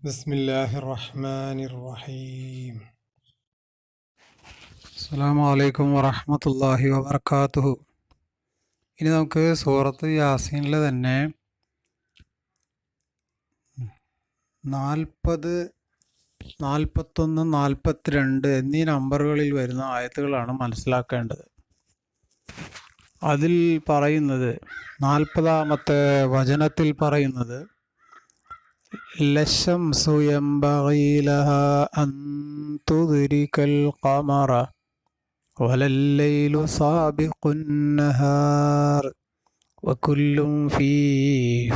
ബിസ്മില്ലാഹിർ റഹ്മാനിർ റഹീം. അസ്സലാമു അലൈക്കും വറഹ്മത്തുള്ളാഹി വബറകാതുഹു. ഇനി നമുക്ക് സൂറത്ത് യാസീനിലെ തന്നെ 40, 41, 42 എന്നീ നമ്പറുകളിൽ വരുന്ന ആയത്തുകളാണ് മനസ്സിലാക്കേണ്ടത്. അതിൽ പറയുന്നത് 40-ാമത്തെ വചനത്തിൽ പറയുന്നത് ലശംസു യംബഗീ ലഹാ അൻ തുദ്രികൽ ഖമറ വലല്ലൈലു സാബിഖുൻ നഹാർ വകുല്ലും ഫീ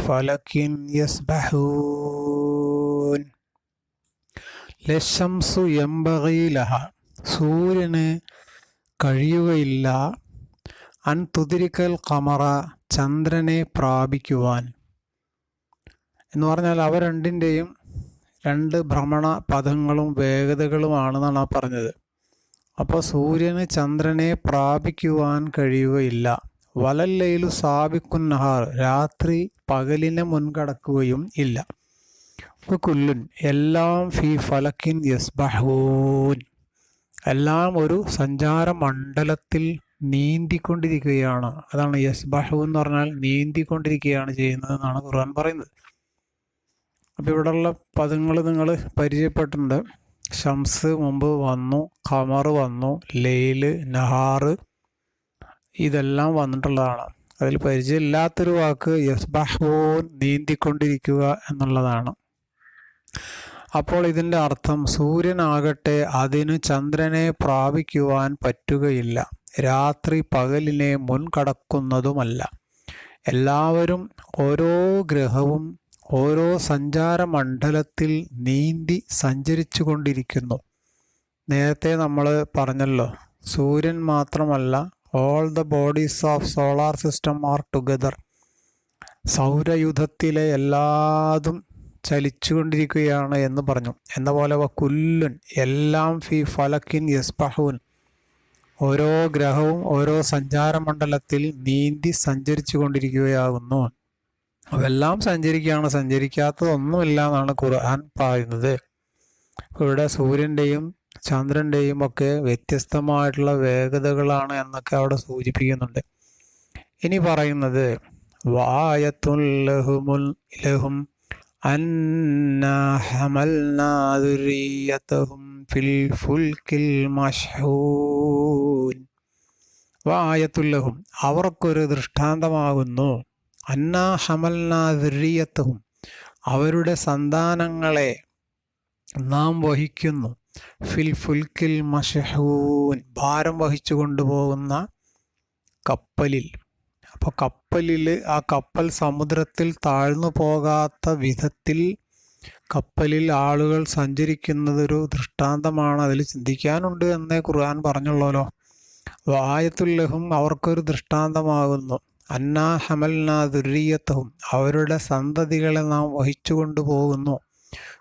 ഫലകിൻ യസ്ബഹൂൻ. ലശംസു യംബഗീ ലഹാ, സൂര്യന് കഴിയുകയില്ല, അൻ തുദ്രികൽ ഖമറ, ചന്ദ്രനെ പ്രാപിക്കുവാൻ. എന്ന് പറഞ്ഞാൽ അവ രണ്ടിൻ്റെയും രണ്ട് ഭ്രമണ പഥങ്ങളും വേഗതകളുമാണെന്നാണ് ആ പറഞ്ഞത്. അപ്പോൾ സൂര്യന് ചന്ദ്രനെ പ്രാപിക്കുവാൻ കഴിയുകയില്ല. വലല്ലൈലു സാബിഖുൻ നഹാർ, രാത്രി പകലിനെ മുൻകടക്കുകയും ഇല്ല. കുല്ലുൻ, എല്ലാം ഫീ ഫലക്കിൻ യസ്ബഹൂൻ, എല്ലാം ഒരു സഞ്ചാര മണ്ഡലത്തിൽ നീന്തിക്കൊണ്ടിരിക്കുകയാണ്. അതാണ് യസ്ബഹൂൻ എന്ന് പറഞ്ഞാൽ നീന്തിക്കൊണ്ടിരിക്കുകയാണ് ചെയ്യുന്നതെന്നാണ് ഖുർആൻ പറയുന്നത്. അപ്പോൾ ഇവിടെയുള്ള പദങ്ങൾ നിങ്ങൾ പരിചയപ്പെട്ടിട്ടുണ്ട്. ഷംസ് മുമ്പ് വന്നു, ഖമർ വന്നു, ലൈല്, നഹാറ്, ഇതെല്ലാം വന്നിട്ടുള്ളതാണ്. അതിൽ പരിചയമില്ലാത്തൊരു വാക്ക് യസ്ബഹൂൻ, നീന്തിക്കൊണ്ടിരിക്കുക എന്നുള്ളതാണ്. അപ്പോൾ ഇതിൻ്റെ അർത്ഥം സൂര്യനാകട്ടെ അതിന് ചന്ദ്രനെ പ്രാപിക്കുവാൻ പറ്റുകയില്ല, രാത്രി പകലിനെ മുൻകടക്കുന്നതുമല്ല. എല്ലാവരും ഓരോ ഗ്രഹവും ഓരോ സഞ്ചാരമണ്ഡലത്തിൽ നീന്തി സഞ്ചരിച്ചു കൊണ്ടിരിക്കുന്നു. നേരത്തെ നമ്മൾ പറഞ്ഞല്ലോ, സൂര്യൻ മാത്രമല്ല, all the bodies of solar system are together. സൗരയുധത്തിലെ എല്ലാതും ചലിച്ചുകൊണ്ടിരിക്കുകയാണ് എന്ന് പറഞ്ഞു. എന്ന പോലെ കുല്ലുൻ, എല്ലാം ഫി ഫലക്കിൻ യസ്ബഹൂൻ, ഓരോ ഗ്രഹവും ഓരോ സഞ്ചാരമണ്ഡലത്തിൽ നീന്തി സഞ്ചരിച്ചു കൊണ്ടിരിക്കുകയാകുന്നു. അതെല്ലാം സഞ്ചരിക്കുകയാണ്, സഞ്ചരിക്കാത്തതൊന്നുമില്ല എന്നാണ് ഖുർആൻ പറയുന്നത്. ഇവിടെ സൂര്യൻ്റെയും ചന്ദ്രൻ്റെയും ഒക്കെ വ്യത്യസ്തമായിട്ടുള്ള വേഗതകളാണ് എന്നൊക്കെ അവിടെ സൂചിപ്പിക്കുന്നുണ്ട്. ഇനി പറയുന്നത് വആയത്തുൽ ലഹും അന്നാ ഹമൽനാ ദുർരിയ്യതഹും ഫിൽ ഫുൽകിൽ മശ്ഹൂൻ. വആയത്തുൽ ലഹും, അവർക്കൊരു ദൃഷ്ടാന്തമാകുന്നു. അന്നാ ഹമൽനാ ദുർരിയ്യതഹും, അവരുടെ സന്താനങ്ങളെ നാം വഹിക്കുന്നു. ഫിൽ ഫുൽക്കിൽ മശ്ഹൂൻ, ഭാരം വഹിച്ചു കൊണ്ടുപോകുന്ന കപ്പലിൽ. അപ്പോൾ കപ്പലിൽ, ആ കപ്പൽ സമുദ്രത്തിൽ താഴ്ന്നു പോകാത്ത വിധത്തിൽ കപ്പലിൽ ആളുകൾ സഞ്ചരിക്കുന്നതൊരു ദൃഷ്ടാന്തമാണ്. അതിൽ ചിന്തിക്കാനുണ്ട് എന്നേ ഖുർആൻ പറഞ്ഞുള്ളൂല്ലോ. വആയത്തുൽ ലഹും, അവർക്കൊരു ദൃഷ്ടാന്തമാകുന്നു. അന്നാ ഹമൽനാ ദുർരിയ്യതഹും, അവരുടെ സന്തതികളെ നാം വഹിച്ചു കൊണ്ടുപോകുന്നു.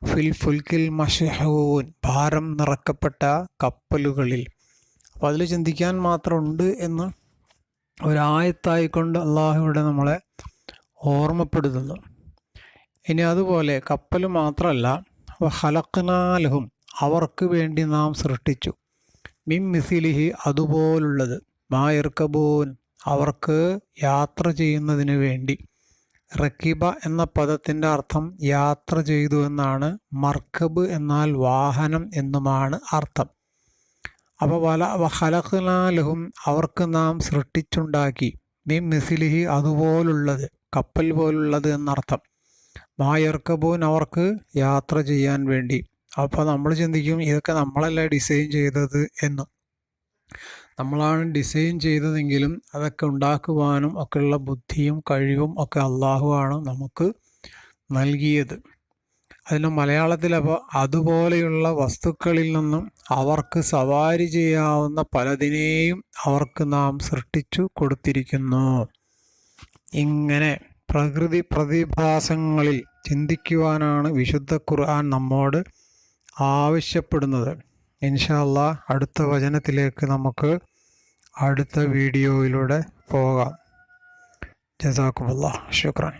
ഫിൽ ഫുൽക്കിൽ മശ്ഹൂൻ, ഭാരം നിറക്കപ്പെട്ട കപ്പലുകളിൽ. അപ്പോൾ അതിൽ ചിന്തിക്കാൻ മാത്രമുണ്ട് എന്ന് ഒരായത്തായിക്കൊണ്ട് അള്ളാഹു ഇവിടെ നമ്മളെ ഓർമ്മപ്പെടുത്തുന്നു. ഇനി അതുപോലെ കപ്പൽ മാത്രമല്ല, ഖലഖ്നാ ലഹും, അവർക്ക് വേണ്ടി നാം സൃഷ്ടിച്ചു. മിൻ മിസ്ലിഹി, അതുപോലുള്ളത്. മാ യർകബൂൻ, അവർക്ക് യാത്ര ചെയ്യുന്നതിന് വേണ്ടി. റക്കിബ എന്ന പദത്തിൻ്റെ അർത്ഥം യാത്ര ചെയ്തു എന്നാണ്. മർക്കബ് എന്നാൽ വാഹനം എന്നുമാണ് അർത്ഥം. അപ്പോൾ ഖലഖ്നാ ലഹും, അവർക്ക് നാം സൃഷ്ടിച്ചുണ്ടാക്കി. മിൻ മിസ്ലിഹി, അതുപോലുള്ളത്, കപ്പൽ പോലുള്ളത് എന്നർത്ഥം. മാ യർകബൂൻ, അവർക്ക് യാത്ര ചെയ്യാൻ വേണ്ടി. അപ്പോൾ നമ്മൾ ചിന്തിക്കും, ഇതൊക്കെ നമ്മളല്ല ഡിസൈൻ ചെയ്തത് എന്ന്. നമ്മളാണ് ഡിസൈൻ ചെയ്തതെങ്കിലും അതൊക്കെ ഉണ്ടാക്കുവാനും ഒക്കെയുള്ള ബുദ്ധിയും കഴിവും ഒക്കെ അള്ളാഹുവാണ് നമുക്ക് നൽകിയത്. അതിന് മലയാളത്തിൽ അപ്പോൾ അതുപോലെയുള്ള വസ്തുക്കളിൽ നിന്നും അവർക്ക് സവാരി ചെയ്യാവുന്ന പലതിനെയും അവർക്ക് നാം സൃഷ്ടിച്ചു കൊടുത്തിരിക്കുന്നു. ഇങ്ങനെ പ്രകൃതി പ്രതിഭാസങ്ങളിൽ ചിന്തിക്കുവാനാണ് വിശുദ്ധ ഖുർആൻ നമ്മോട് ആവശ്യപ്പെടുന്നത്. ഇൻഷാ അല്ലാഹ് അടുത്ത വചനത്തിലേക്ക് നമുക്ക് അടുത്ത വീഡിയോയിലൂടെ പോകാം. ജസാക്കുമുല്ലാഹ്, ശുക്രാൻ.